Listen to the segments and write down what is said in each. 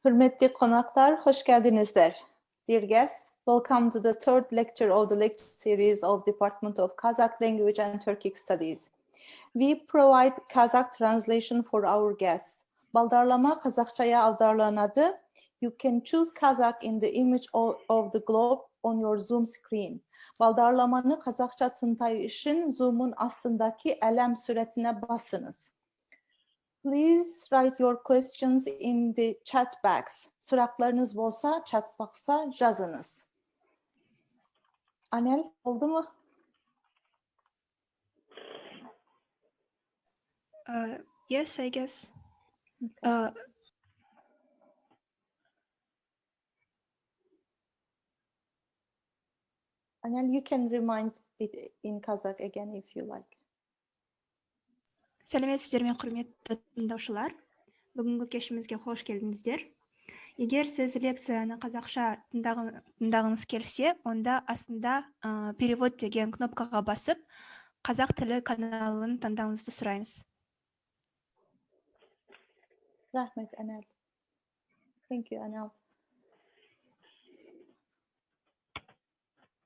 Hürmetli konaklar, hoş geldinizler. Dear guests, welcome to the third lecture of the lecture series of Department of Kazakh Language and Turkic Studies. We provide Kazakh translation for our guests. Baldarlama Kazakçaya avdarlanadı. You can choose Kazakh in the image of the globe on your Zoom screen. Baldarlamanı Kazakça tıntay için Zoom'un aslındaki elem suretine basınız. Please write your questions in the chat box. Sorularınız olsa chat box'a yazınız. Anel, oldu mu? Yes, I guess. Anel, you can remind it in Kazakh again if you like. Сәлеметсіздер ме, құрметті тыңдаушылар. Бүгінгі кешімізге қош келдіңіздер. Егер сіз лекцияны қазақша тыңдағыңыз келсе, онда астында перевод деген кнопкаға басып, қазақ тілі каналын таңдауыңызды сұраймыз. Rahmet Anel. Thank you, Anel.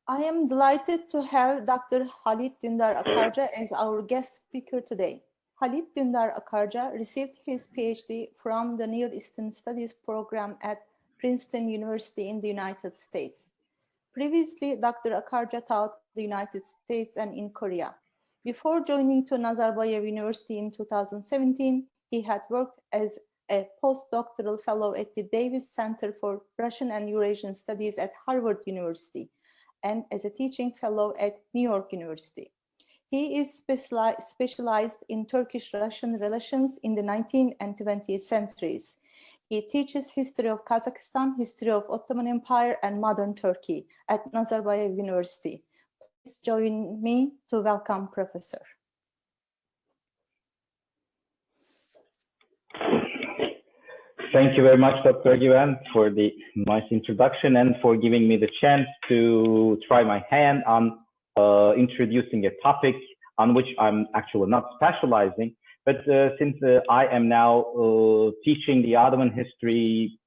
I am delighted to have Dr. Halit Dundar Akarca as our guest speaker today. Halit Dundar Akarca received his PhD from the Near Eastern Studies program at Princeton University in the United States. Previously, Dr. Akarca taught the United States and in Korea. Before joining to Nazarbayev University in 2017, he had worked as a postdoctoral fellow at the Davis Center for Russian and Eurasian Studies at Harvard University and as a teaching fellow at New York University. He is specialized in Turkish-Russian relations in the 19th and 20th centuries. He teaches history of Kazakhstan, history of Ottoman Empire, and modern Turkey at Nazarbayev University. Please join me to welcome Professor. Thank you very much, Dr. Güven, for the nice introduction and for giving me the chance to try my hand on introducing a topic on which I'm actually not specializing, but since I am now teaching the Ottoman history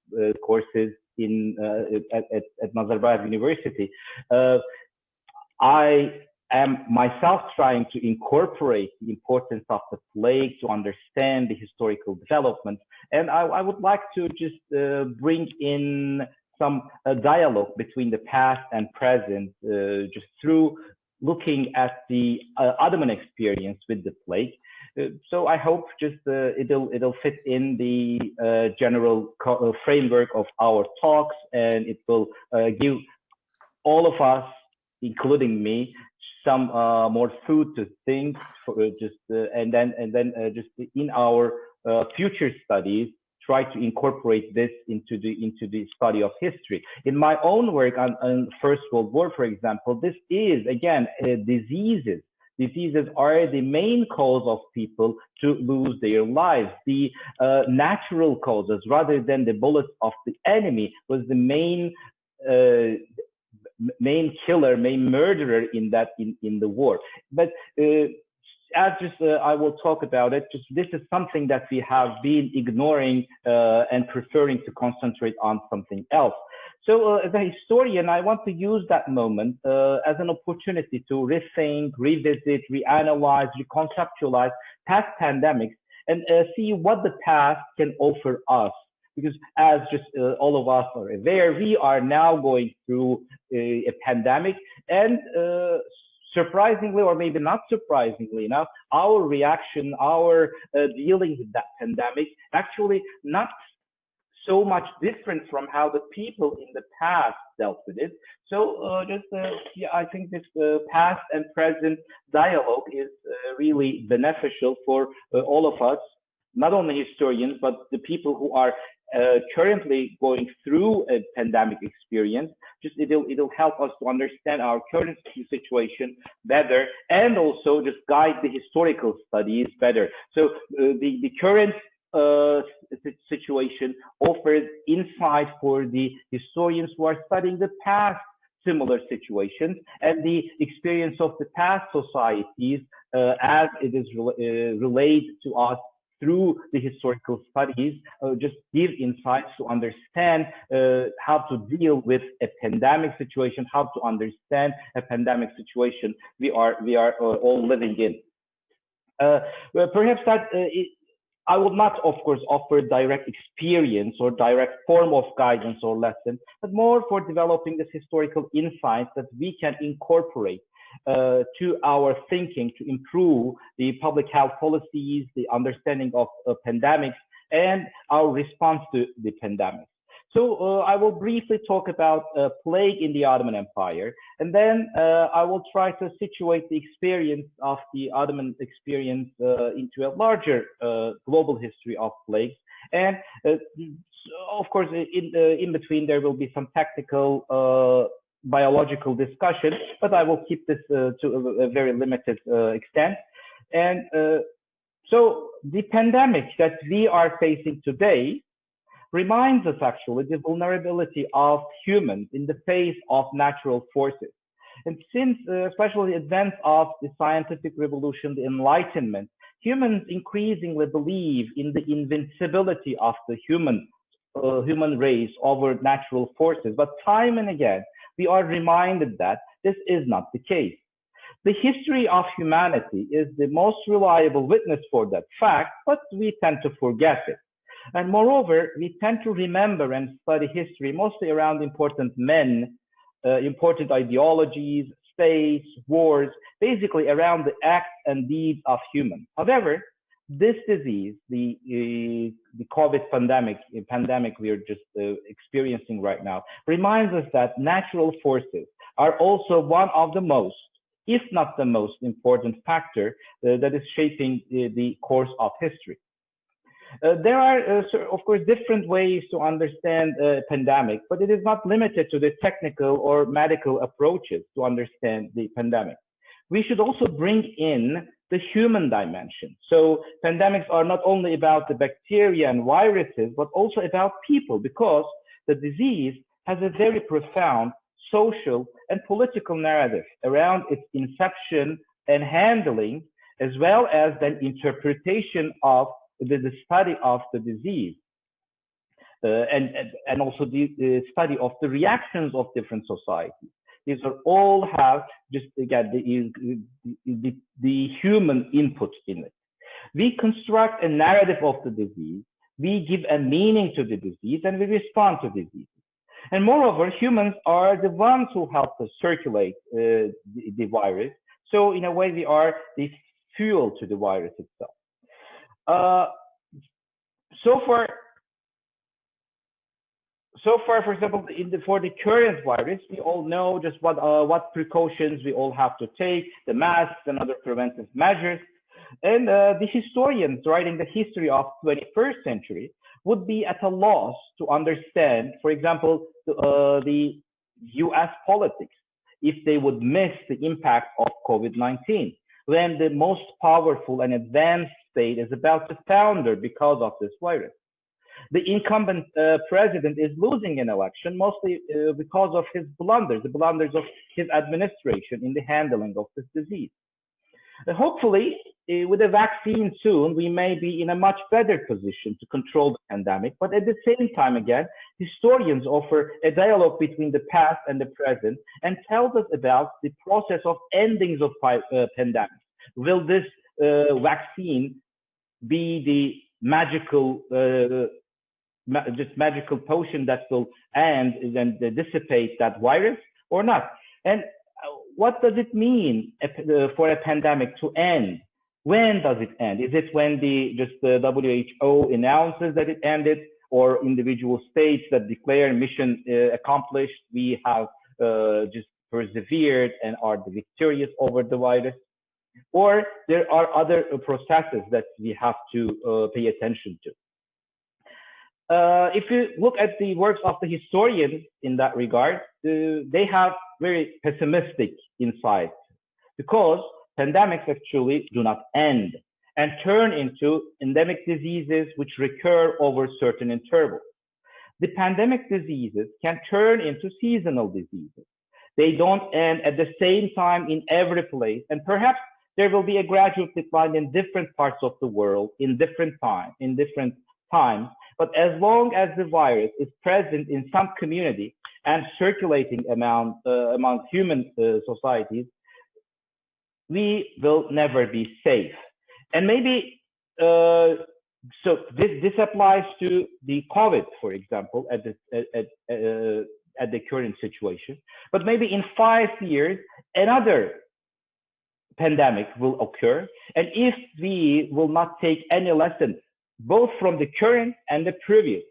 courses at Nazarbayev University, I am myself trying to incorporate the importance of the plague to understand the historical development. And I would like to just bring in some dialogue between the past and present, just through looking at the Ottoman experience with the plague. So I hope just it'll fit in the general framework of our talks, and it will give all of us, including me, some more food to think for, and then just in our future studies, try to incorporate this into the study of history. In my own work on First World War, for example, this is again diseases. Diseases are the main cause of people to lose their lives. The natural causes, rather than the bullets of the enemy, was the main killer, main murderer in the war. But as I will talk about it, this is something that we have been ignoring and preferring to concentrate on something else. So as a historian, I want to use that moment as an opportunity to rethink, revisit, reanalyze, reconceptualize past pandemics and see what the past can offer us. Because as all of us are aware, we are now going through a pandemic, and surprisingly, or maybe not surprisingly enough, our reaction, our dealing with that pandemic, actually not so much different from how the people in the past dealt with it. So yeah, I think this past and present dialogue is really beneficial for all of us, not only historians, but the people who are currently going through a pandemic experience. It'll help us to understand our current situation better, and also just guide the historical studies better. So the current situation offers insight for the historians who are studying the past similar situations and the experience of the past societies as it is relayed to us through the historical studies, just give insights to understand how to deal with a pandemic situation, how to understand a pandemic situation we are all living in. Well, perhaps that I will not, of course, offer direct experience or direct form of guidance or lesson, but more for developing this historical insights that we can incorporate to our thinking to improve the public health policies, the understanding of pandemics, and our response to the pandemic. So I will briefly talk about plague in the Ottoman Empire, and then I will try to situate the experience of the Ottoman experience into a larger global history of plagues. And of course, in between there will be some technical biological discussion, but I will keep this to a very limited extent. And so the pandemic that we are facing today reminds us actually the vulnerability of humans in the face of natural forces. And since especially the advance of the scientific revolution, the Enlightenment, humans increasingly believe in the invincibility of the human race over natural forces. But time and again, we are reminded that this is not the case. The history of humanity is the most reliable witness for that fact, but we tend to forget it. And moreover, we tend to remember and study history mostly around important men, important ideologies, states, wars, basically around the acts and deeds of humans. However, this disease, the COVID pandemic we are just experiencing right now, reminds us that natural forces are also one of the most, if not the most important factor that is shaping the course of history. There are, of course, different ways to understand a pandemic, but it is not limited to the technical or medical approaches to understand the pandemic. We should also bring in the human dimension. So pandemics are not only about the bacteria and viruses, but also about people, because the disease has a very profound social and political narrative around its inception and handling, as well as the interpretation of the study of the disease, and also the study of the reactions of different societies. These are all have just again the human input in it. We construct a narrative of the disease, we give a meaning to the disease, and we respond to diseases. And moreover, humans are the ones who help to circulate the virus. So in a way, we are the fuel to the virus itself. So far, for example, for the current virus, we all know just what precautions we all have to take, the masks and other preventive measures. And the historians writing the history of 21st century would be at a loss to understand, for example, the US politics, if they would miss the impact of COVID-19, when the most powerful and advanced state is about to founder because of this virus. The incumbent president is losing an election mostly because of his blunders, the blunders of his administration in the handling of this disease. Hopefully, with a vaccine soon, we may be in a much better position to control the pandemic. But at the same time, again, historians offer a dialogue between the past and the present and tells us about the process of endings of pandemics. Will this vaccine be the magical magical potion that will end and dissipate that virus or not? And what does it mean for a pandemic to end? When does it end? Is it when the WHO announces that it ended, or individual states that declare mission accomplished, we have just persevered and are victorious over the virus? Or there are other processes that we have to pay attention to. If you look at the works of the historians in that regard, they have very pessimistic insights, because pandemics actually do not end and turn into endemic diseases which recur over certain intervals. The pandemic diseases can turn into seasonal diseases. They don't end at the same time in every place, and perhaps there will be a gradual decline in different parts of the world in different times. But as long as the virus is present in some community and circulating among human societies, we will never be safe. And maybe so this applies to the COVID, for example, at the current situation. But maybe in 5 years, another pandemic will occur, and if we will not take any lessons, both from the current and the previous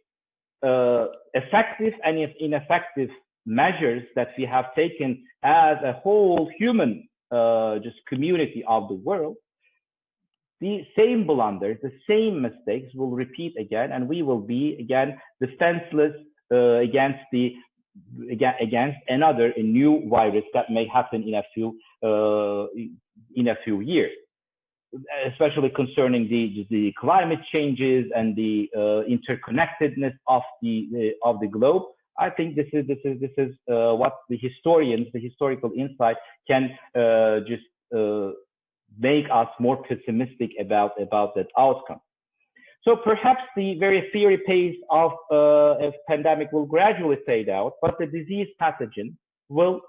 effective and ineffective measures that we have taken as a whole human just community of the world, the same blunders, the same mistakes will repeat again, and we will be again defenseless against another new virus that may happen in a few years, especially concerning the climate changes and the interconnectedness of the globe. I think this is what the historical insight can just make us more pessimistic about that outcome. So perhaps the very fiery pace of a pandemic will gradually fade out, but the disease pathogen will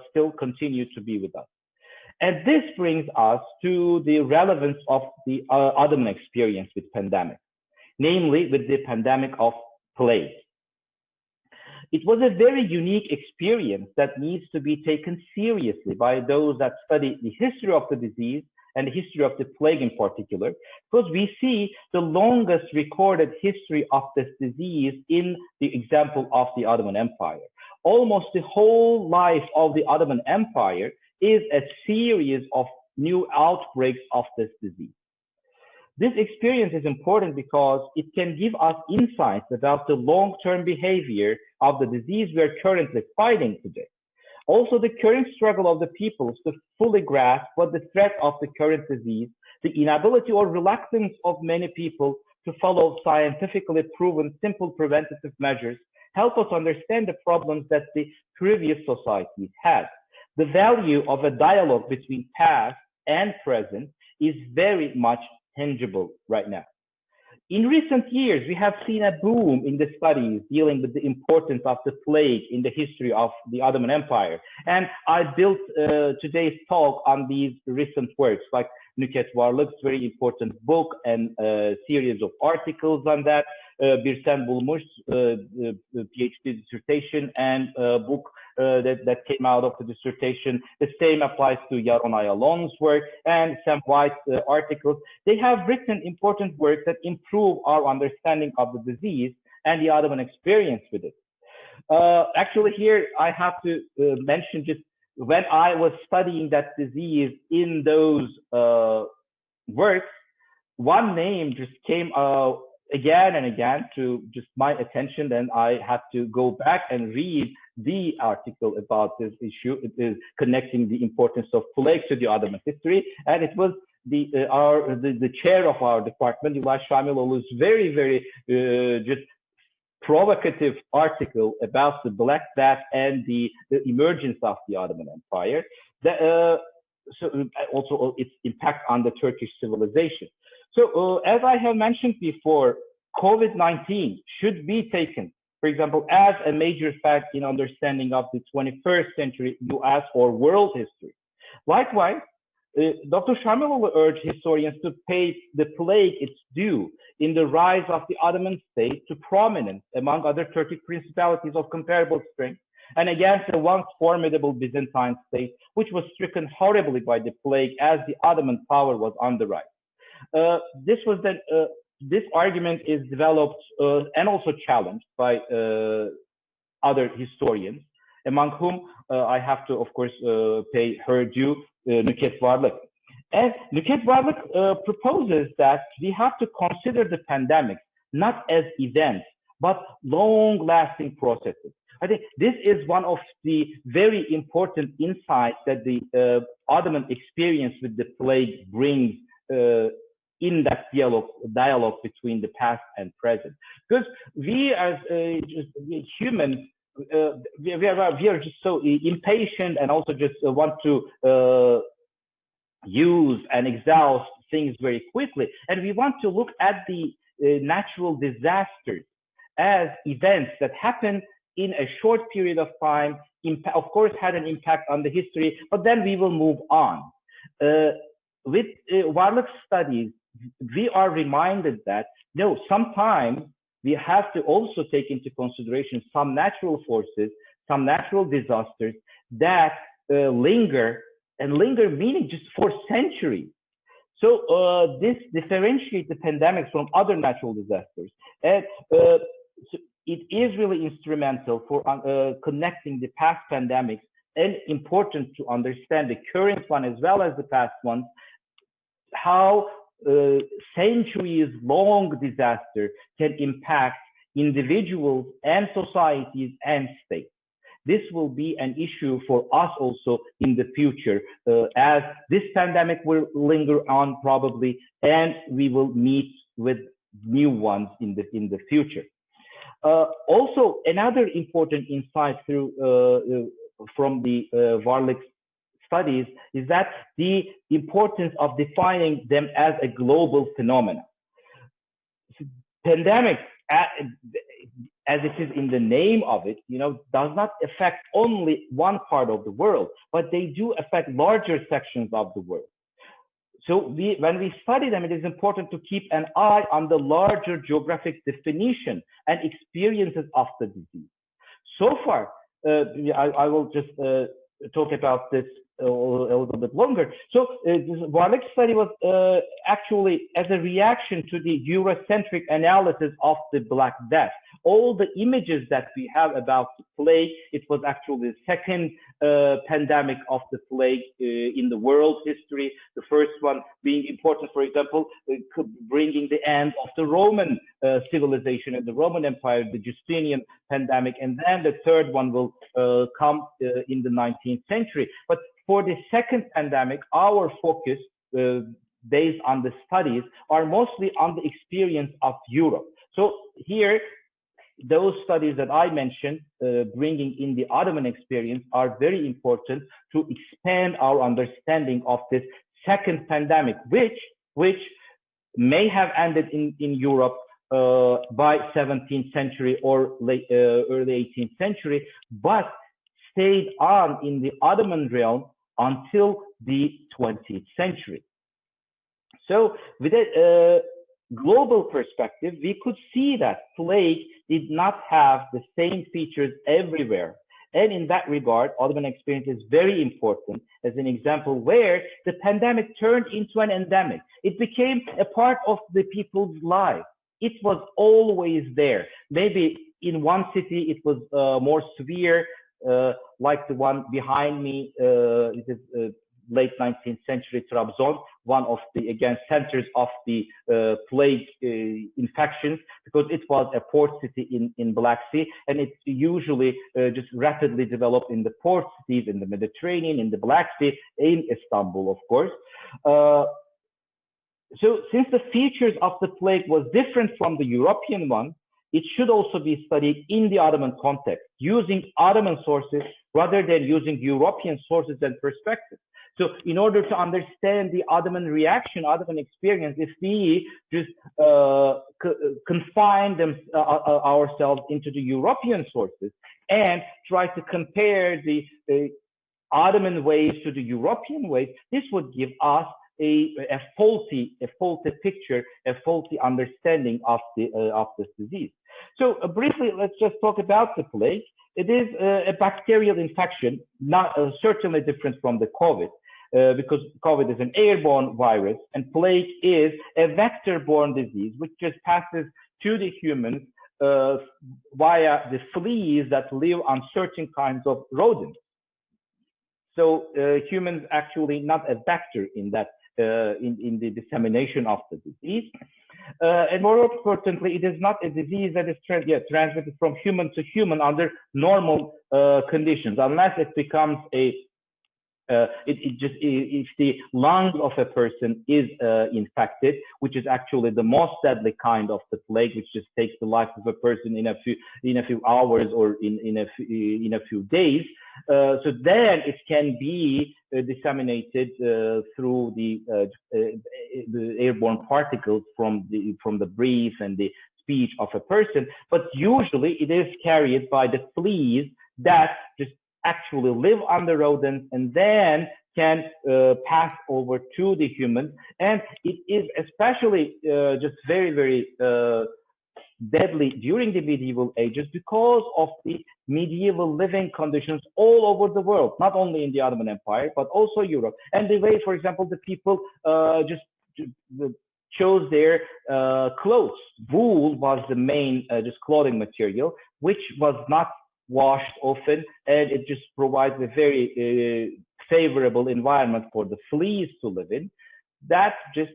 still continue to be with us. And this brings us to the relevance of the Ottoman experience with pandemic, namely with the pandemic of plague. It was a very unique experience that needs to be taken seriously by those that study the history of the disease and the history of the plague in particular, because we see the longest recorded history of this disease in the example of the Ottoman Empire. Almost the whole life of the Ottoman Empire is a series of new outbreaks of this disease. This experience is important because it can give us insights about the long-term behavior of the disease we are currently fighting today. Also, the current struggle of the peoples to fully grasp what the threat of the current disease, the inability or reluctance of many people to follow scientifically proven simple preventative measures help us understand the problems that the previous societies had. The value of a dialogue between past and present is very much tangible right now. In recent years, we have seen a boom in the studies dealing with the importance of the plague in the history of the Ottoman Empire. And I built today's talk on these recent works, like Nükhet Varlık's very important book and a series of articles on that, Birsen Bulmuş's PhD dissertation and book that came out of the dissertation. The same applies to Yaron Ayalon's work and Sam White's articles. They have written important works that improve our understanding of the disease and the Ottoman experience with it. Actually, here I have to mention just when I was studying that disease in those works, one name just came again and again to just my attention, and I had to go back and read the article about this issue. It is connecting the importance of plague to the Ottoman history, and it was the chair of our department, Yulay Şamiloğlu's very just provocative article about the Black Death and the emergence of the Ottoman Empire. So also its impact on the Turkish civilization. So as I have mentioned before, COVID-19 should be taken, for example, as a major fact in understanding of the 21st century US or world history. Likewise, Dr. Şamiloğlu urged historians to pay the plague its due in the rise of the Ottoman state to prominence among other Turkic principalities of comparable strength, and against the once formidable Byzantine state, which was stricken horribly by the plague as the Ottoman power was on the rise. This argument is developed and also challenged by other historians, among whom I have to, of course, pay her due, Nükhet Varlık. And Nükhet Varlık proposes that we have to consider the pandemics not as events, but long-lasting processes. I think this is one of the very important insights that the Ottoman experience with the plague brings in that dialogue between the past and present. Because we as humans, we are just so impatient and also just want to use and exhaust things very quickly. And we want to look at the natural disasters as events that happen in a short period of time, of course, had an impact on the history, but then we will move on. With Varlık studies, we are reminded that, no, sometimes we have to also take into consideration some natural forces, some natural disasters that linger, and linger meaning just for centuries. So this differentiates the pandemics from other natural disasters. And so it is really instrumental for connecting the past pandemics, and important to understand the current one as well as the past ones, how centuries-long disaster can impact individuals and societies and states. This will be an issue for us also in the future, as this pandemic will linger on probably, and we will meet with new ones in the future. Also, another important insight from the Varlık studies is that the importance of defining them as a global phenomenon. Pandemics, as it is in the name of it, does not affect only one part of the world, but they do affect larger sections of the world. So when we study them, it is important to keep an eye on the larger geographic definition and experiences of the disease. So far, I will just talk about this a little bit longer. So this Varlık study was actually as a reaction to the Eurocentric analysis of the Black Death. All the images that we have about the plague, it was actually the second pandemic of the plague in the world history. The first one being important, for example, bringing the end of the Roman civilization and the Roman Empire, the Justinian pandemic, and then the third one will come in the 19th century. But for the second pandemic, our focus, based on the studies, are mostly on the experience of Europe. So here, those studies that I mentioned, bringing in the Ottoman experience, are very important to expand our understanding of this second pandemic, which may have ended in Europe by 17th century or early 18th century, but stayed on in the Ottoman realm until the 20th century. So with a global perspective, we could see that plague did not have the same features everywhere. And in that regard, Ottoman experience is very important as an example where the pandemic turned into an endemic. It became a part of the people's lives. It was always there. Maybe in one city it was more severe, like the one behind me. It is late 19th century Trabzon, one of the, again, centers of the plague infections, because it was a port city in Black Sea, and it usually just rapidly developed in the port cities in the Mediterranean, in the Black Sea, in Istanbul, of course. So since the features of the plague was different from the European one, it should also be studied in the Ottoman context, using Ottoman sources rather than using European sources and perspectives. So in order to understand the Ottoman reaction, Ottoman experience, if we just confine ourselves into the European sources and try to compare the Ottoman ways to the European ways, this would give us a faulty picture, a faulty understanding of this disease. So briefly, let's just talk about the plague. It is a bacterial infection, not certainly different from the COVID, because COVID is an airborne virus, and plague is a vector-borne disease, which just passes to the humans via the fleas that live on certain kinds of rodents. So humans actually not a vector in that in the dissemination of the disease. And more importantly, it is not a disease that is transmitted from human to human under normal conditions, unless it becomes a If the lung of a person is infected, which is actually the most deadly kind of the plague, which just takes the life of a person in a few hours or in a few days. So then it can be disseminated through the airborne particles from the breath and the speech of a person, but usually it is carried by the fleas that just actually live on the rodents and then can pass over to the humans. And it is especially just very, very deadly during the medieval ages because of the medieval living conditions all over the world, not only in the Ottoman Empire, but also Europe. And the way, for example, the people just chose their clothes. Wool was the main just clothing material, which was not washed often, and it just provides a very favorable environment for the fleas to live in. That just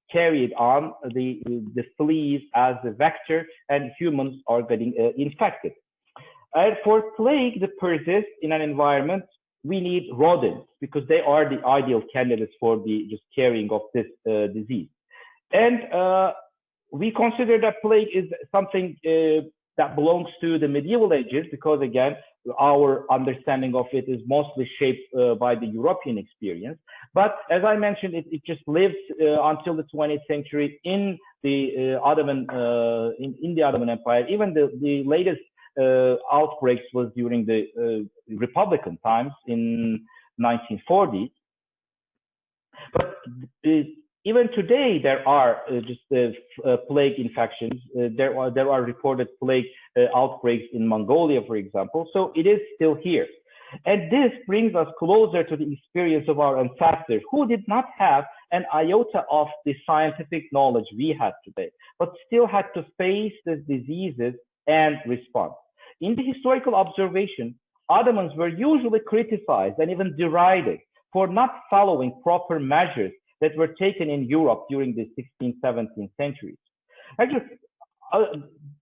carried on the fleas as a vector, and humans are getting infected. And for plague to persist in an environment, we need rodents because they are the ideal candidates for the just carrying of this disease. And we consider that plague is something that belongs to the medieval ages because, again, our understanding of it is mostly shaped by the European experience. But as I mentioned, it just lived until the 20th century in the Ottoman in the Ottoman Empire. Even the latest outbreaks was during the Republican times in 1940s. But even today, there are just plague infections. There are reported plague outbreaks in Mongolia, for example. So it is still here. And this brings us closer to the experience of our ancestors who did not have an iota of the scientific knowledge we have today, but still had to face these diseases and respond. In the historical observation, Ottomans were usually criticized and even derided for not following proper measures that were taken in Europe during the 16th, 17th centuries. Actually,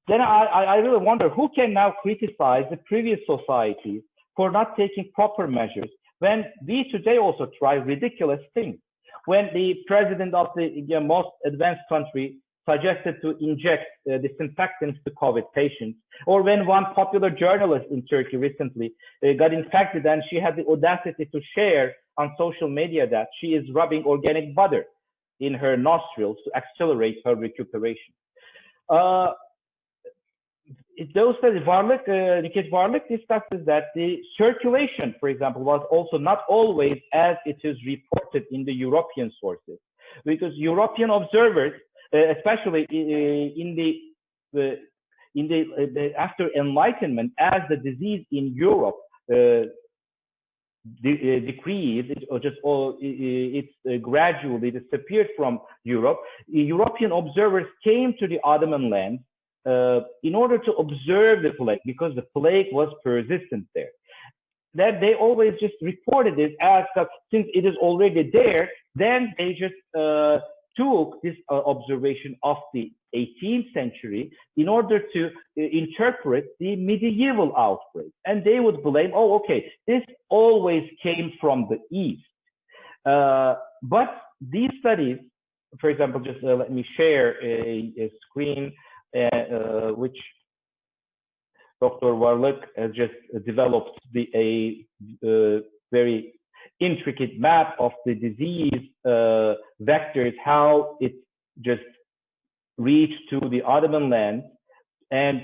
then I really wonder who can now criticize the previous societies for not taking proper measures when we today also try ridiculous things. When the president of the most advanced country suggested to inject disinfectants to COVID patients, or when one popular journalist in Turkey recently got infected and she had the audacity to share on social media that she is rubbing organic butter in her nostrils to accelerate her recuperation. Those studies, Nikit Varlik discusses that the circulation, for example, was also not always as it is reported in the European sources, because European observers, especially in the after Enlightenment, as the disease in Europe decreased or just it's gradually disappeared from Europe, European observers came to the Ottoman land in order to observe the plague because the plague was persistent there. That they always just reported it as since it is already there, then they just took this observation of the 18th century in order to interpret the medieval outbreak. And they would blame, oh, okay, this always came from the East. But these studies, for example, just let me share a screen which Dr. Varlik has just developed a very intricate map of the disease vectors, how it just reached to the Ottoman lands and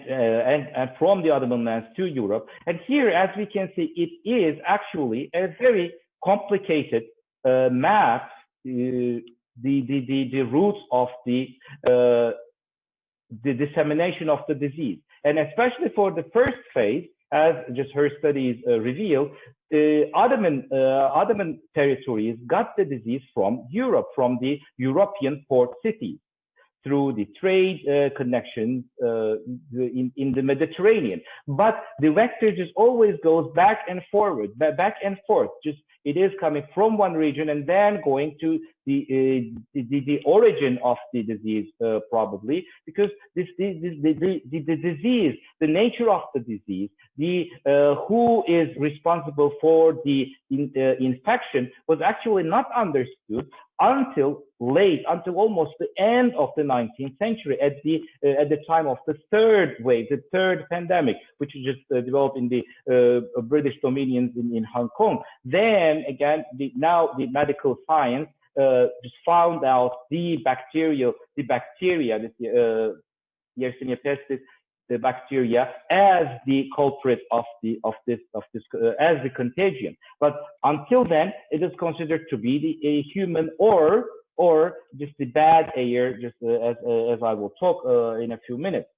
from the Ottoman lands to Europe. And here, as we can see, it is actually a very complicated map, the roots of the dissemination of the disease. And especially for the first phase, as just her studies reveal, Ottoman territories got the disease from Europe, from the European port cities. through the trade connections in the Mediterranean. But the vector just always goes back and forward, back and forth. Just it is coming from one region and then going to the origin of the disease, probably, because the disease, the nature of the disease, who is responsible for the infection was actually not understood until almost the end of the 19th century, at the time of the third wave, the third pandemic, which just developed in the British dominions in Hong Kong. Then again, now the medical science just found out the bacteria, Yersinia pestis, the bacteria, as the culprit of this as the contagion. But until then, it is considered to be a human or just the bad air, just as I will talk in a few minutes.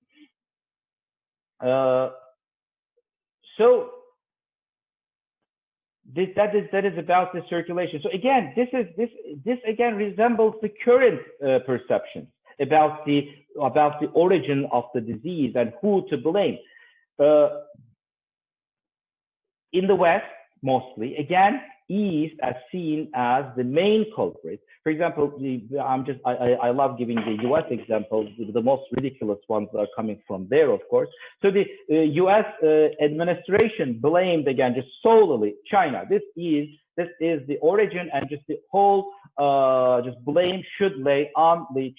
So that is about the circulation. So again, this again resembles the current perceptions about the origin of the disease and who to blame. In the West, mostly, again, yeast as seen as the main culprit. For example, I love giving the U.S. examples. The most ridiculous ones are coming from there, of course. So the U.S. Administration blamed again just solely China. This is the origin, and just the whole just blame should lay on the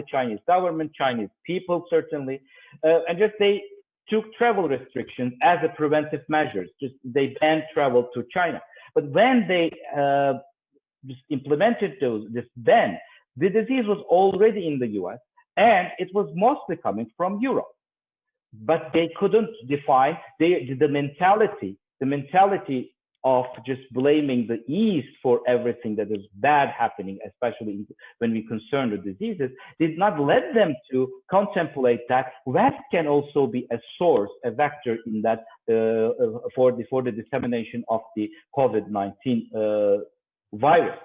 Chinese government, Chinese people certainly, and just they took travel restrictions as a preventive measures. Just they banned travel to China. But when they just implemented this ban, the disease was already in the US, and it was mostly coming from Europe. But they couldn't define the mentality of just blaming the East for everything that is bad happening, especially when we concern the diseases, did not let them to contemplate that West can also be a source, a vector in that for the dissemination of the COVID-19 virus.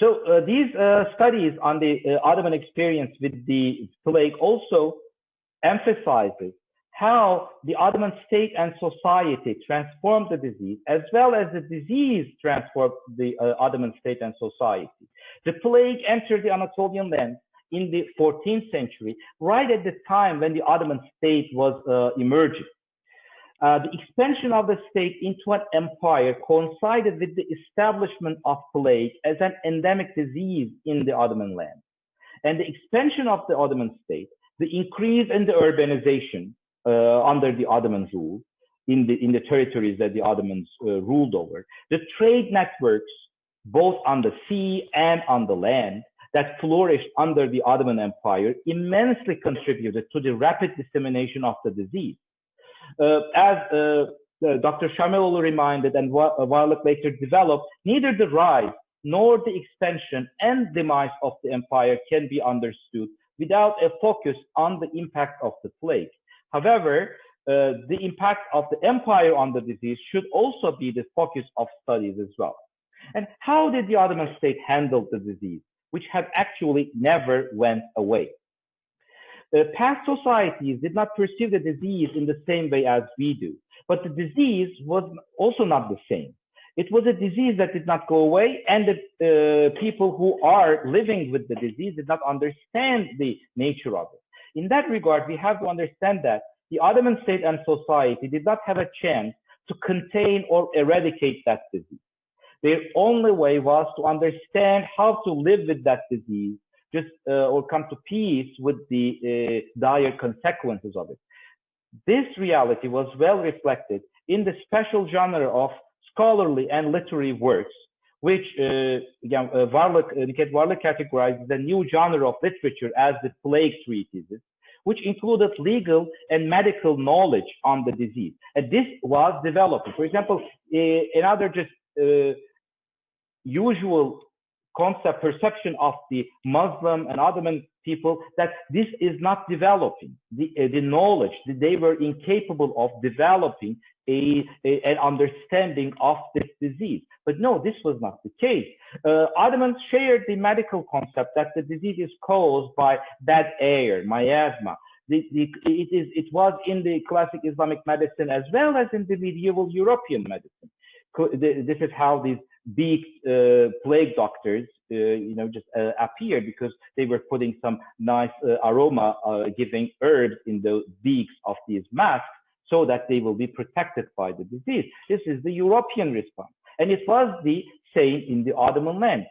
So these studies on the Ottoman experience with the plague also emphasizes how the Ottoman state and society transformed the disease, as well as the disease transformed the Ottoman state and society. The plague entered the Anatolian lands in the 14th century, right at the time when the Ottoman state was emerging. The expansion of the state into an empire coincided with the establishment of plague as an endemic disease in the Ottoman land. And the expansion of the Ottoman state, the increase in the urbanization under the Ottoman rule in the territories that the Ottomans ruled over, the trade networks both on the sea and on the land that flourished under the Ottoman Empire immensely contributed to the rapid dissemination of the disease. As Dr. Shamilolu reminded and Warlick later developed, neither the rise nor the expansion and demise of the empire can be understood without a focus on the impact of the plague. However, the impact of the empire on the disease should also be the focus of studies as well. And how did the Ottoman state handle the disease, which had actually never went away? Past societies did not perceive the disease in the same way as we do, but the disease was also not the same. It was a disease that did not go away, and the people who are living with the disease did not understand the nature of it. In that regard, we have to understand that the Ottoman state and society did not have a chance to contain or eradicate that disease. Their only way was to understand how to live with that disease, or come to peace with the dire consequences of it. This reality was well reflected in the special genre of scholarly and literary works, which Warlick categorizes the new genre of literature as the Plague Treatises, which included legal and medical knowledge on the disease. And this was developing. For example, another just usual concept, perception of the Muslim and Ottoman people that this is not developing the knowledge, that they were incapable of developing an understanding of this disease. But no, this was not the case. Ottomans shared the medical concept that the disease is caused by bad air, miasma. It was in the classic Islamic medicine as well as in the medieval European medicine. This is how these big plague doctors, just appeared, because they were putting some nice aroma giving herbs in the beaks of these masks so that they will be protected by the disease. This is the European response. And it was the same in the Ottoman land.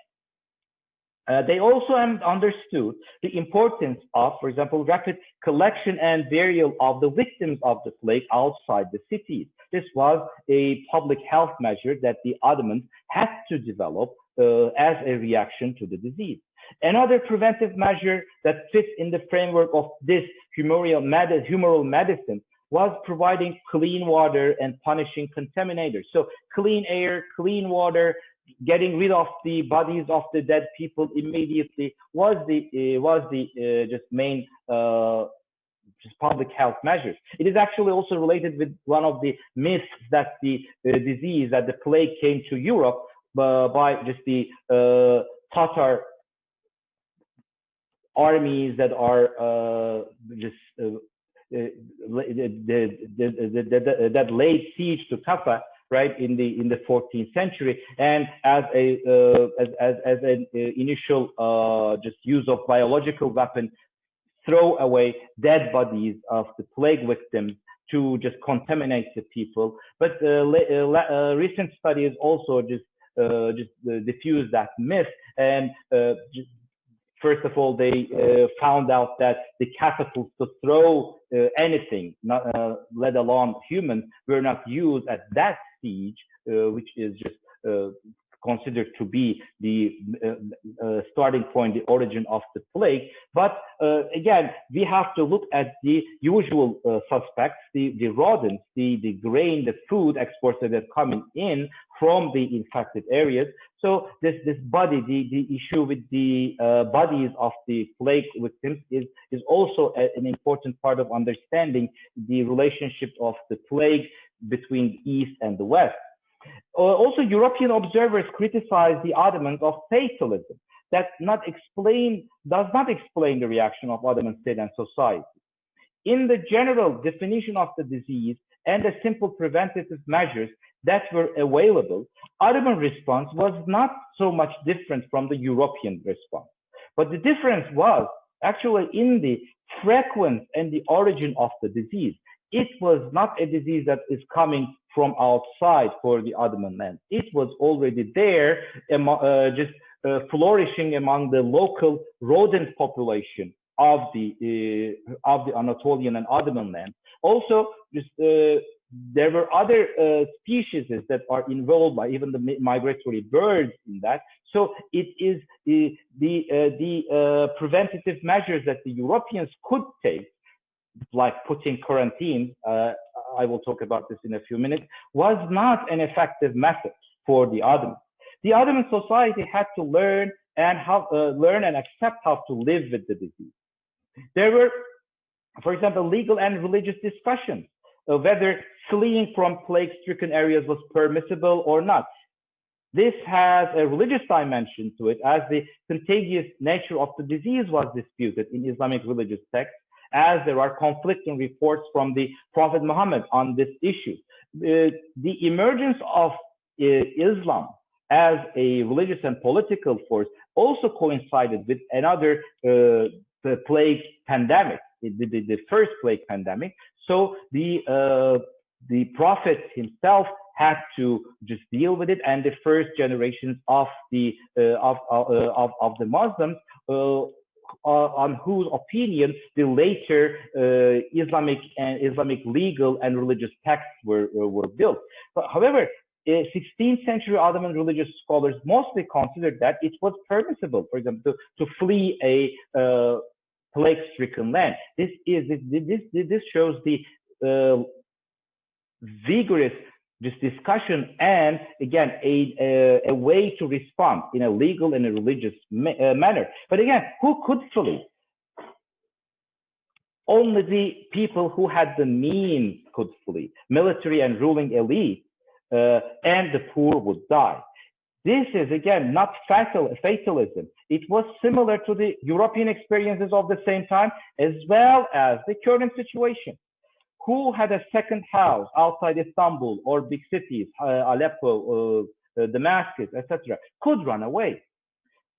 They also understood the importance of, for example, rapid collection and burial of the victims of the plague outside the cities. This was a public health measure that the Ottomans had to develop as a reaction to the disease. Another preventive measure that fits in the framework of this humoral medicine was providing clean water and punishing contaminators. So clean air, clean water, getting rid of the bodies of the dead people immediately was the just main just public health measures. It is actually also related with one of the myths that the disease, that the plague came to Europe by just the Tatar armies that are that laid siege to Kaffa, right, in the 14th century, and as an initial just use of biological weapon, throw away dead bodies of the plague victims to just contaminate the people. But recent studies also just diffuse that myth, and first of all, they found out that the catapults to throw anything, not, let alone humans, were not used at that siege, which is just considered to be the starting point, the origin of the plague. But again, we have to look at the usual suspects, the rodents, the grain, the food exports that are coming in from the infected areas. So this body, the issue with the bodies of the plague victims is also an important part of understanding the relationship of the plague between the East and the West. Also, European observers criticize the Ottomans of fatalism that does not explain the reaction of Ottoman state and society. In the general definition of the disease and the simple preventative measures that were available, Ottoman response was not so much different from the European response. But the difference was actually in the frequency and the origin of the disease. It was not a disease that is coming from outside for the Ottoman land. It was already there, flourishing among the local rodent population of the Anatolian and Ottoman land. Also, there were other species that are involved, by even the migratory birds in that. So it is the preventative measures that the Europeans could take, like putting quarantine, I will talk about this in a few minutes, was not an effective method for the Ottomans. The Ottoman society had to learn and accept how to live with the disease. There were, for example, legal and religious discussions of whether fleeing from plague-stricken areas was permissible or not. This has a religious dimension to it, as the contagious nature of the disease was disputed in Islamic religious texts, as there are conflicting reports from the Prophet Muhammad on this issue. The emergence of Islam as a religious and political force also coincided with another plague pandemic, the first plague pandemic. So the Prophet himself had to just deal with it, and the first generations of the Muslims, on whose opinion the later Islamic legal and religious texts were built. But, however, 16th century Ottoman religious scholars mostly considered that it was permissible, for example, to flee a plague-stricken land. This shows the vigorous just discussion, and again, a way to respond in a legal and a religious manner. But again, who could flee? Only the people who had the means could flee. Military and ruling elite, and the poor would die. This is, again, not fatalism. It was similar to the European experiences of the same time, as well as the current situation. Who had a second house outside Istanbul or big cities, Aleppo, Damascus, etc., could run away?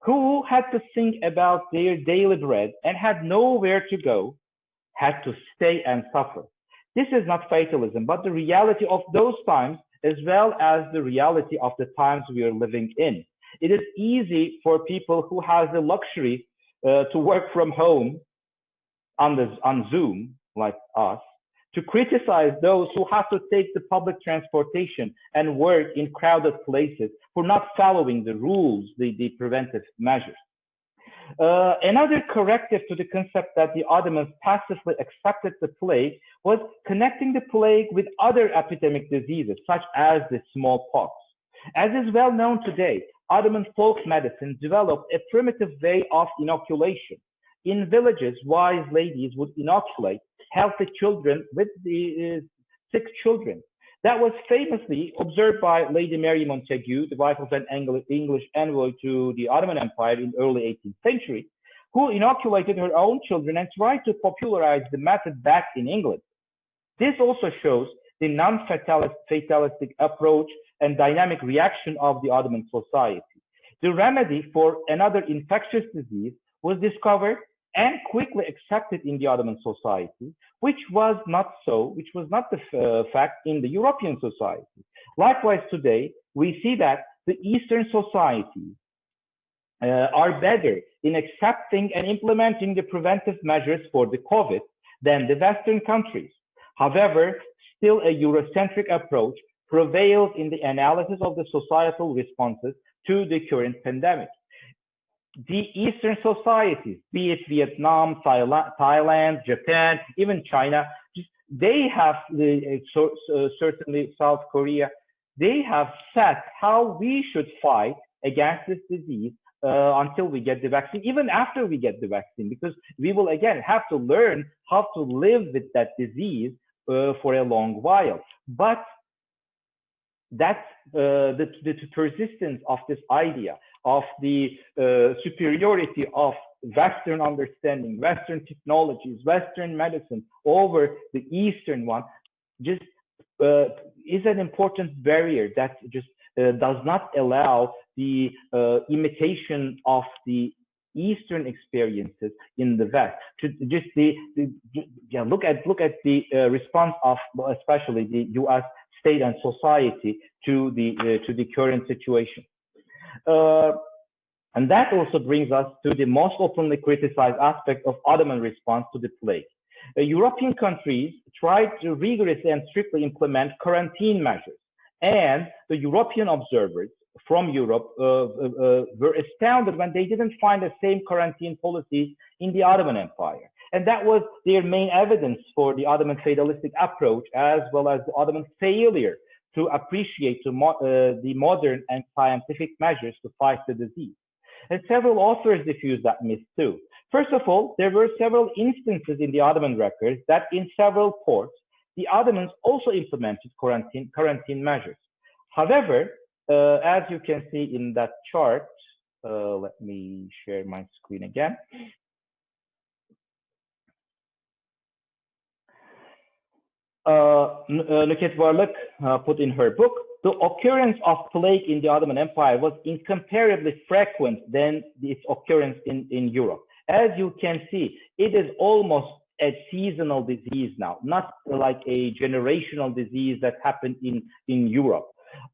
Who had to think about their daily bread and had nowhere to go, had to stay and suffer? This is not fatalism, but the reality of those times, as well as the reality of the times we are living in. It is easy for people who have the luxury to work from home on Zoom, like us, to criticize those who have to take the public transportation and work in crowded places for not following the rules, the preventive measures. Another corrective to the concept that the Ottomans passively accepted the plague was connecting the plague with other epidemic diseases, such as the smallpox. As is well known today, Ottoman folk medicine developed a primitive way of inoculation. In villages, wise ladies would inoculate healthy children with the sick children. That was famously observed by Lady Mary Montagu, the wife of an English envoy to the Ottoman Empire in the early 18th century, who inoculated her own children and tried to popularize the method back in England. This also shows the non-fatalistic approach and dynamic reaction of the Ottoman society. The remedy for another infectious disease was discovered and quickly accepted in the Ottoman society, which was not the fact in the European society. Likewise, today, we see that the Eastern societies are better in accepting and implementing the preventive measures for the COVID than the Western countries. However, still a Eurocentric approach prevails in the analysis of the societal responses to the current pandemic. The Eastern societies, be it Vietnam, Thailand, Japan, even China, they have, certainly South Korea, they have set how we should fight against this disease until we get the vaccine, even after we get the vaccine, because we will again have to learn how to live with that disease for a long while. But that's the persistence of this idea of the superiority of Western understanding, Western technologies, Western medicine over the Eastern one, just is an important barrier that just does not allow the imitation of the Eastern experiences in the West. To just look at the response of especially the U.S. state and society to the current situation. And that also brings us to the most openly criticized aspect of Ottoman response to the plague. European countries tried to rigorously and strictly implement quarantine measures, and the European observers from Europe were astounded when they didn't find the same quarantine policies in the Ottoman Empire. And that was their main evidence for the Ottoman fatalistic approach, as well as the Ottoman failure to appreciate the modern and scientific measures to fight the disease. And several authors diffuse that myth too. First of all, there were several instances in the Ottoman records that in several ports, the Ottomans also implemented quarantine measures. However, as you can see in that chart, let me share my screen again. Nükhet Varlık put in her book, the occurrence of plague in the Ottoman Empire was incomparably frequent than its occurrence in Europe. As you can see, it is almost a seasonal disease now, not like a generational disease that happened in Europe.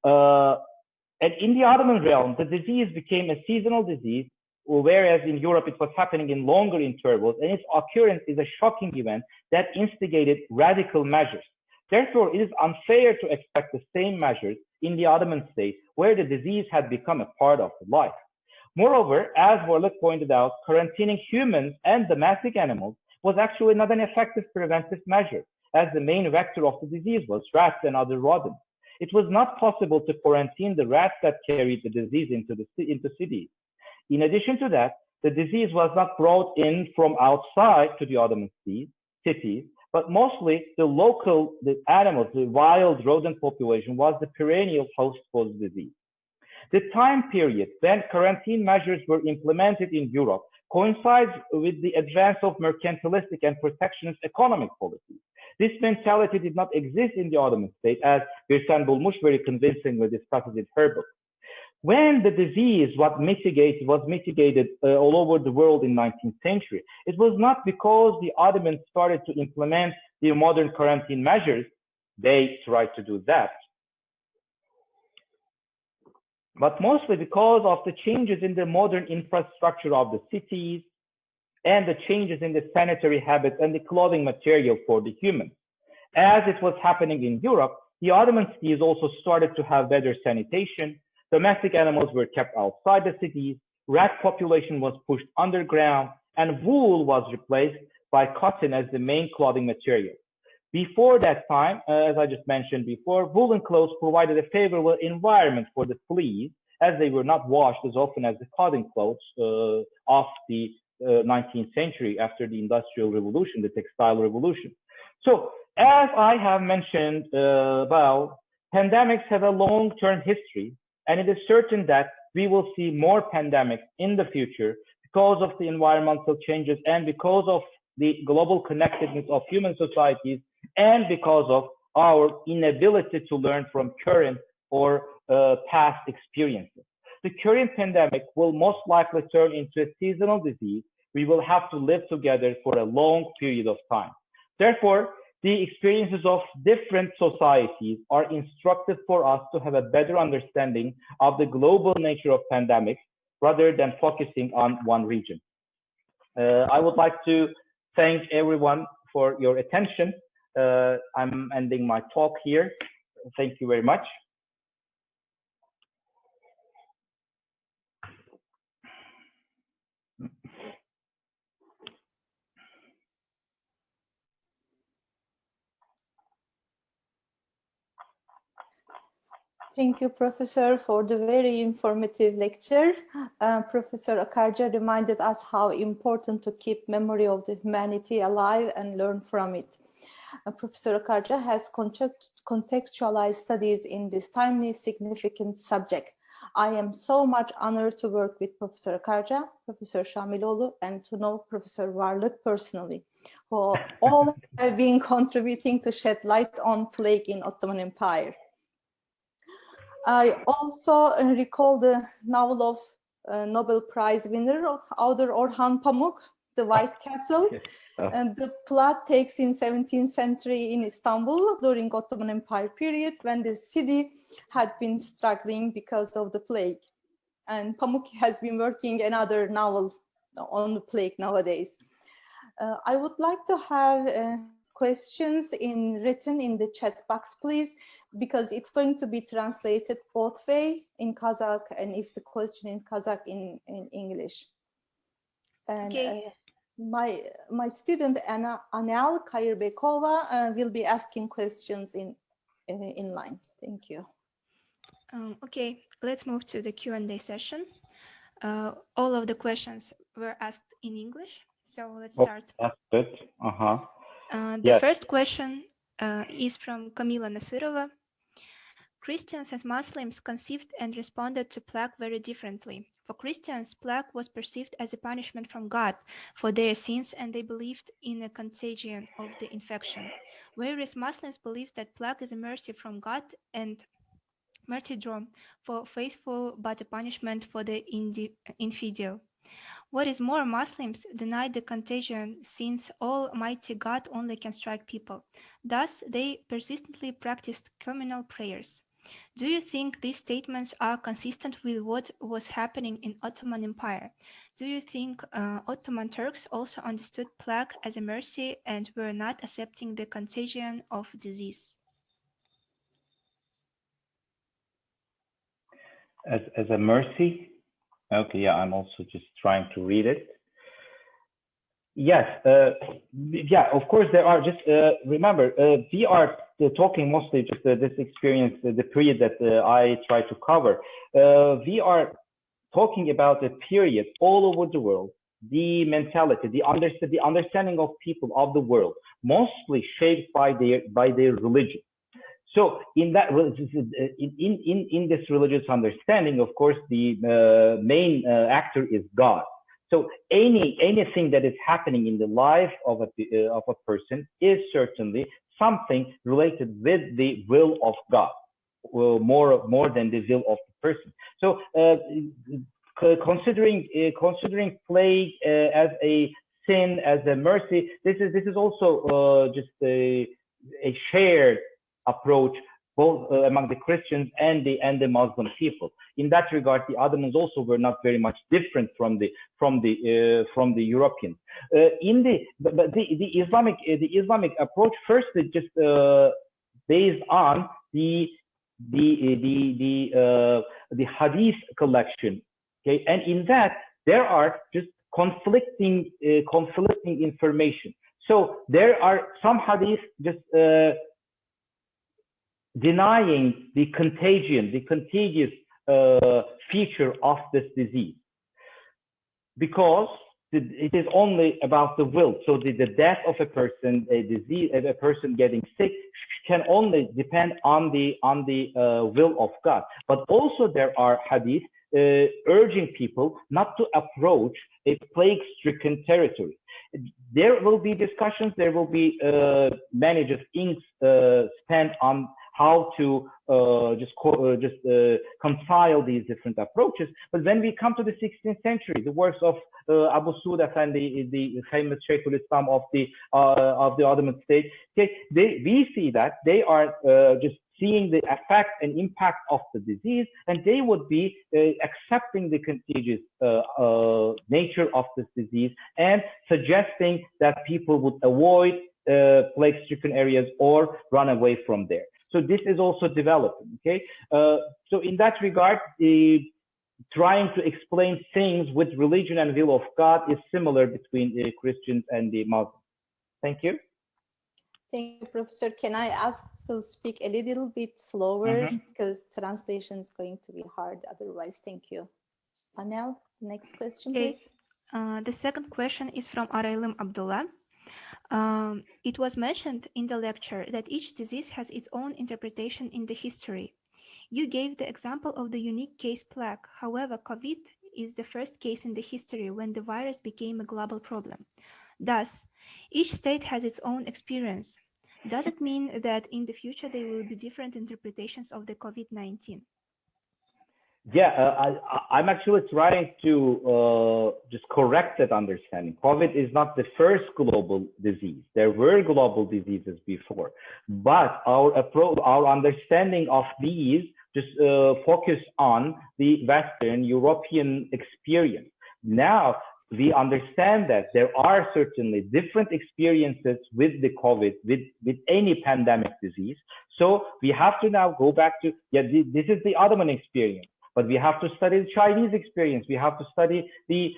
And in the Ottoman realm, the disease became a seasonal disease, whereas in Europe it was happening in longer intervals, and its occurrence is a shocking event that instigated radical measures. Therefore, it is unfair to expect the same measures in the Ottoman state, where the disease had become a part of life. Moreover, as Varlık pointed out, quarantining humans and domestic animals was actually not an effective preventive measure, as the main vector of the disease was rats and other rodents. it was not possible to quarantine the rats that carried the disease into cities. In addition to that, the disease was not brought in from outside to the Ottoman cities, but mostly the animals, the wild rodent population was the perennial host for the disease. The time period when quarantine measures were implemented in Europe coincides with the advance of mercantilistic and protectionist economic policies. This mentality did not exist in the Ottoman state, as Birsen Bulmuş very convincingly discusses in her book. When the disease was mitigated all over the world in the 19th century, it was not because the Ottomans started to implement the modern quarantine measures. They tried to do that, but mostly because of the changes in the modern infrastructure of the cities and the changes in the sanitary habits and the clothing material for the humans. As it was happening in Europe, the Ottoman cities also started to have better sanitation. Domestic animals were kept outside the cities, rat population was pushed underground, and wool was replaced by cotton as the main clothing material. Before that time, as I just mentioned before, woolen clothes provided a favorable environment for the fleas, as they were not washed as often as the cotton clothes of the 19th century after the Industrial Revolution, the Textile Revolution. So, as I have mentioned, pandemics have a long-term history, and it is certain that we will see more pandemics in the future because of the environmental changes and because of the global connectedness of human societies and because of our inability to learn from current or past experiences. The current pandemic will most likely turn into a seasonal disease. We will have to live together for a long period of time. Therefore, the experiences of different societies are instructive for us to have a better understanding of the global nature of pandemics rather than focusing on one region. I would like to thank everyone for your attention. I'm ending my talk here. Thank you very much. Thank you, Professor, for the very informative lecture. Professor Akarca reminded us how important to keep memory of the humanity alive and learn from it. Professor Akarca has contextualized studies in this timely, significant subject. I am so much honored to work with Professor Akarca, Professor Şamiloğlu, and to know Professor Varlık personally, who all have been contributing to shed light on plague in Ottoman Empire. I also recall the novel of Nobel Prize winner, author Orhan Pamuk, The White Castle. Yes. And the plot takes in 17th century in Istanbul during Ottoman Empire period when the city had been struggling because of the plague. And Pamuk has been working another novel on the plague nowadays. I would like to have questions written in the chat box, please, because it's going to be translated both way in Kazakh and if the question in Kazakh in English. And Okay. My student Anel Kayırbekova will be asking questions in line. Thank you. Okay, let's move to the Q&A session. All of the questions were asked in English, so let's start. That's good. The first question is from Kamila Nasirova. Christians and Muslims conceived and responded to plague very differently. For Christians, plague was perceived as a punishment from God for their sins, and they believed in a contagion of the infection, whereas Muslims believed that plague is a mercy from God and martyrdom for faithful, but a punishment for the infidel. What is more, Muslims denied the contagion since Almighty God only can strike people. Thus, they persistently practiced communal prayers. Do you think these statements are consistent with what was happening in Ottoman Empire? Do you think Ottoman Turks also understood plague as a mercy and were not accepting the contagion of disease? As a mercy? Okay, yeah, I'm also just trying to read it. Yes, yeah, of course there are. Just remember, we are talking mostly just this experience, the period that I try to cover. We are talking about a period all over the world, the mentality, the understanding of people of the world, mostly shaped by their religion. So in that in this religious understanding, of course, the main actor is God. So anything that is happening in the life of a person is certainly something related with the will of God, more than the will of the person. So considering plague as a sin, as a mercy, this is also just a shared approach both among the Christians and the Muslim people. In that regard, the Ottomans also were not very much different from the Europeans. The Islamic approach firstly just based on the Hadith collection. Okay, and in that there are just conflicting information. So there are some Hadith just denying the contagious feature of this disease, because it is only about the will. So the death of a person, a person getting sick, can only depend on the will of God. But also there are hadith urging people not to approach a plague-stricken territory. There will be discussions. There will be many just inks spent on how to compile these different approaches. But when we come to the 16th century, the works of Abu Suud Effendi, the famous Shaykhul Islam of the Ottoman state, we see that they are just seeing the effect and impact of the disease, and they would be accepting the contagious nature of this disease and suggesting that people would avoid plague-stricken areas or run away from there. So this is also developing, okay? So in that regard, trying to explain things with religion and will of God is similar between the Christians and the Muslims. Thank you. Thank you, Professor. Can I ask to speak a little bit slower, because translation is going to be hard otherwise? Thank you. Panel, next question, please. The second question is from Araylim Abdullah. It was mentioned in the lecture that each disease has its own interpretation in the history. You gave the example of the unique case plague. However, COVID is the first case in the history when the virus became a global problem. Thus, each state has its own experience. Does it mean that in the future there will be different interpretations of the COVID-19? Yeah, I'm actually trying to just correct that understanding. COVID is not the first global disease. There were global diseases before, but our approach, our understanding of these just focus on the Western European experience. Now we understand that there are certainly different experiences with the COVID, with any pandemic disease. So we have to now go back to, this is the Ottoman experience. But we have to study the Chinese experience. We have to study the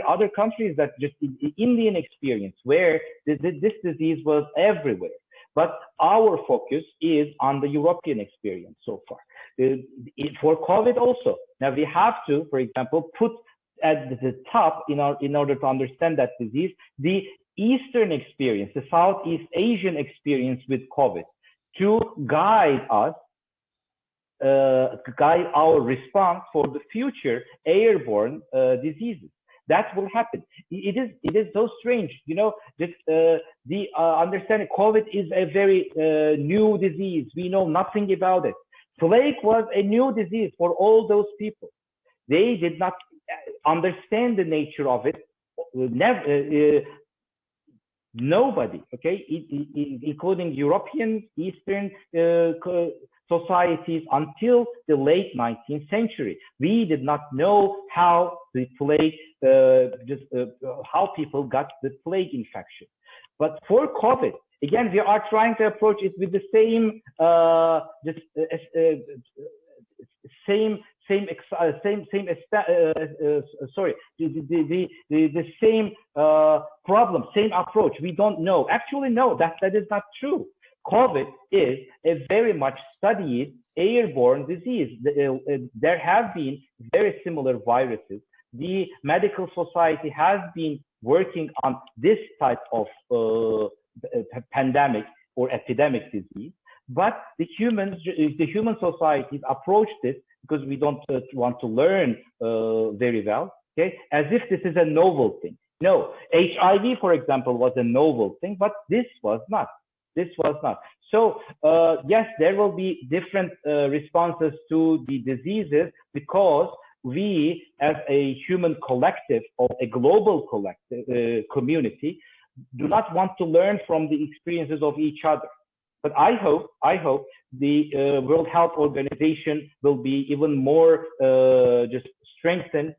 other countries, that just the Indian experience, where this disease was everywhere. But our focus is on the European experience so far. For COVID also, now we have to, for example, put at the top in order to understand that disease, the Eastern experience, the Southeast Asian experience with COVID, to guide us. Guide our response for the future airborne diseases. That will happen. It is so strange, you know. Just the understanding COVID is a very new disease. We know nothing about it. Plague was a new disease for all those people. They did not understand the nature of it. Never. Nobody, okay, including European, Eastern societies, until the late 19th century. We did not know how the plague, how people got the plague infection. But for COVID, again, we are trying to approach it with the same, same problem, same approach. We don't know. Actually, no, that is not true. COVID is a very much studied airborne disease. There have been very similar viruses. The medical society has been working on this type of pandemic or epidemic disease, but the human societies approached it because we don't want to learn very well, okay, as if this is a novel thing. No, HIV, for example, was a novel thing, but this was not. This was not. So yes, there will be different responses to the diseases because we, as a human collective or a global collective community, do not want to learn from the experiences of each other. But I hope the World Health Organization will be even more just strengthened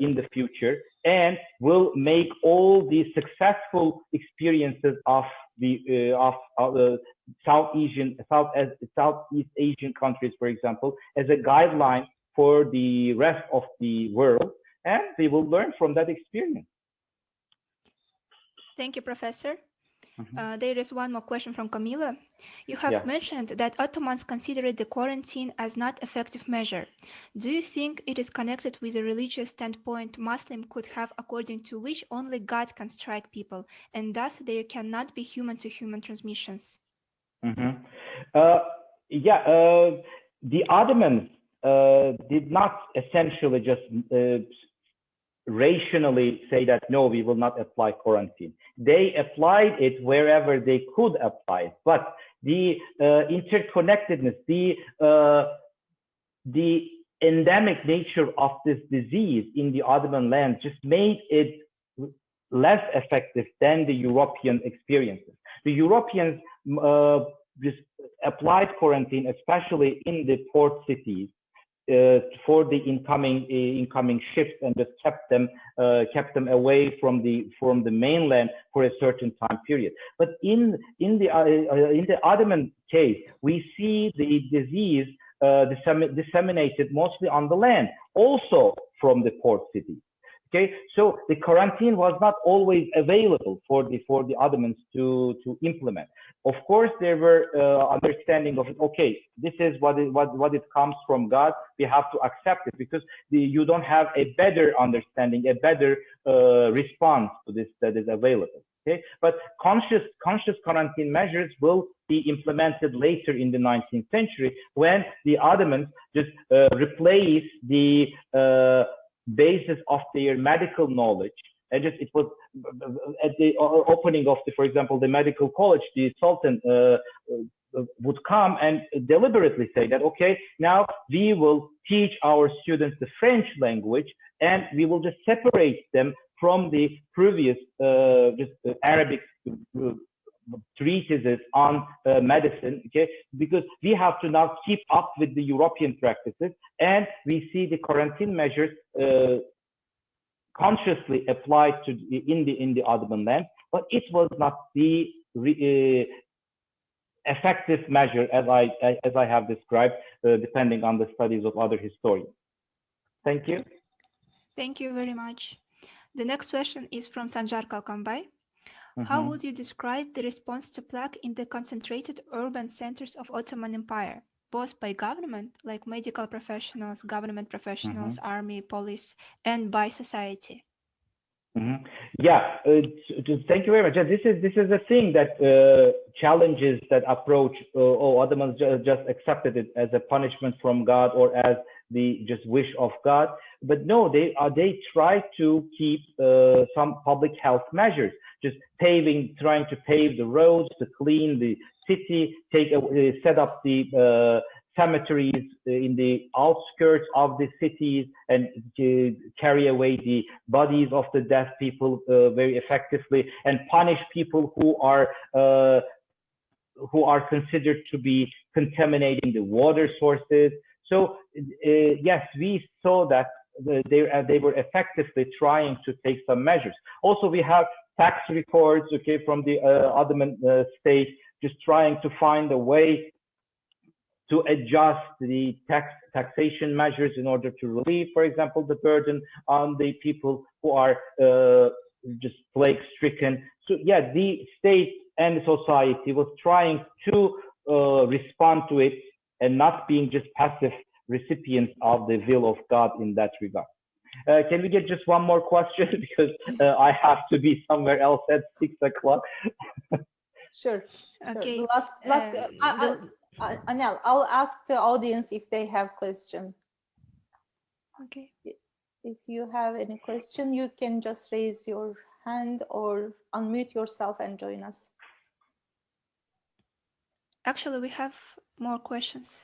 in the future, and will make all the successful experiences of the Southeast Asian countries, for example, as a guideline for the rest of the world, and they will learn from that experience. Thank you, Professor. There is one more question from Camila. You have mentioned that Ottomans considered the quarantine as not effective measure. Do you think it is connected with a religious standpoint Muslim could have, according to which only God can strike people, and thus there cannot be human-to-human transmissions? The Ottomans did not essentially just rationally say that no, we will not apply quarantine. They applied it wherever they could apply it, but the interconnectedness, the endemic nature of this disease in the Ottoman land just made it less effective than the European experiences. The Europeans just applied quarantine, especially in the port cities, for the incoming ships, and just kept them away from the mainland for a certain time period. But in the Ottoman case, we see the disease disseminated mostly on the land, also from the port cities. Okay, so the quarantine was not always available for the Ottomans to implement. Of course, there were understanding of it. Okay, this is what it comes from God. We have to accept it because you don't have a better understanding, a better response to this that is available. Okay, but conscious quarantine measures will be implemented later in the 19th century when the Ottomans just replace the basis of their medical knowledge. And just it was at the opening of for example, the medical college, the Sultan would come and deliberately say that, okay, now we will teach our students the French language, and we will just separate them from the previous Arabic treatises on medicine, okay, because we have to now keep up with the European practices, and we see the quarantine measures consciously applied to in the Ottoman land, but it was not the effective measure as I have described, depending on the studies of other historians. Thank you. Thank you very much. The next question is from Sanjar Kalkambay. How would you describe the response to plague in the concentrated urban centers of Ottoman Empire, both by government, like medical professionals, government professionals, army, police, and by society? Yeah, thank you very much. This is a thing that challenges that approach. Ottomans just accepted it as a punishment from God or as the just wish of God, but no, they try to keep some public health measures, just trying to pave the roads, to clean the city, set up the cemeteries in the outskirts of the cities, and to carry away the bodies of the dead people very effectively, and punish people who are considered to be contaminating the water sources. So yes, we saw that they were effectively trying to take some measures. Also, we have tax records, okay, from the Ottoman state, just trying to find a way to adjust the taxation measures in order to relieve, for example, the burden on the people who are just plague-stricken. So yeah, the state and society was trying to respond to it and not being just passive recipients of the will of God in that regard. Can we get just one more question because I have to be somewhere else at 6 o'clock. Sure. Okay. The last Anel, I'll ask the audience if they have question. Okay. If you have any question, you can just raise your hand or unmute yourself and join us. Actually, we have more questions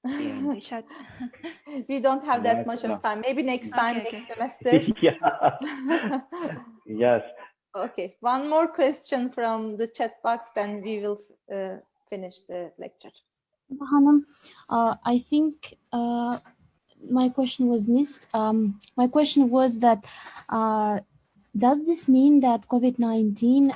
here in the chat. We don't have that Yes, much no. of time. Maybe next time, Okay, next semester. Yeah. Yes. Okay, one more question from the chat box, then we will finish the lecture. Hanım, I think my question was missed. My question was that does this mean that COVID-19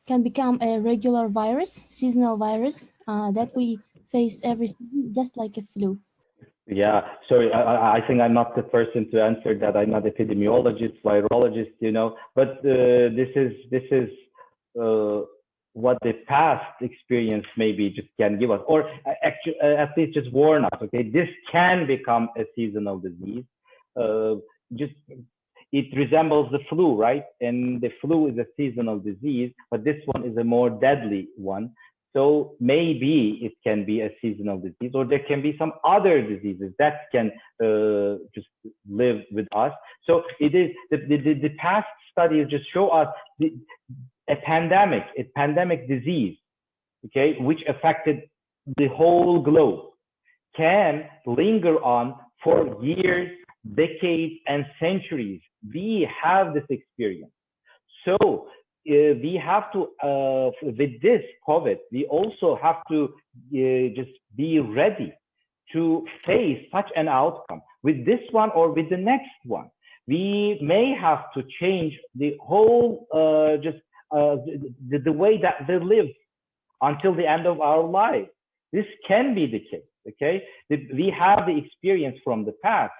can become a regular virus, seasonal virus that we face every season, just like a flu? Yeah, sorry, I think I'm not the person to answer that. I'm not epidemiologist, virologist, you know, but this is what the past experience maybe just can give us, or actually at least just warn us. Okay, this can become a seasonal disease. Just it resembles the flu, right? And the flu is a seasonal disease, but this one is a more deadly one. So maybe it can be a seasonal disease, or there can be some other diseases that can just live with us. So it is the past studies just show us a pandemic disease, okay, which affected the whole globe, can linger on for years, decades, and centuries. We have this experience. So we have to, with this COVID, we also have to just be ready to face such an outcome with this one or with the next one. We may have to change the whole, the way that we live until the end of our life. This can be the case, okay? We have the experience from the past.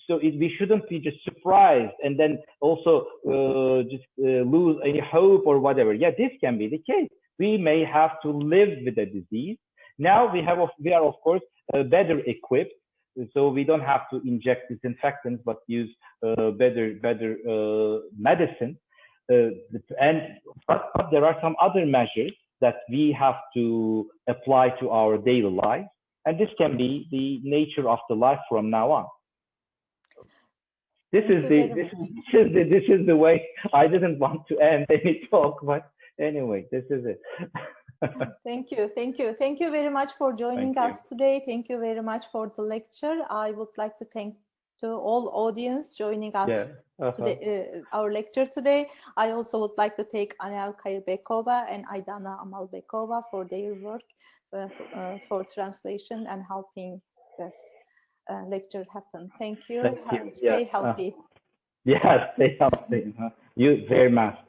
So we shouldn't be just surprised and then also lose any hope or whatever. Yeah, this can be the case. We may have to live with the disease. Now we are of course better equipped, so we don't have to inject disinfectants, but use better medicine. But there are some other measures that we have to apply to our daily life, and this can be the nature of the life from now on. This is the way. I didn't want to end any talk, but anyway, this is it. Thank you very much for joining us today. Thank you very much for the lecture. I would like to thank to all audience joining us today, our lecture today. I also would like to thank Anel Kayırbekova and Aydana Amalbekova for their work for translation and helping this lecture happen. Thank you. Stay healthy. Yeah, stay healthy. You wear masks.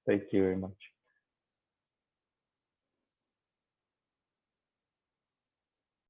Thank you very much.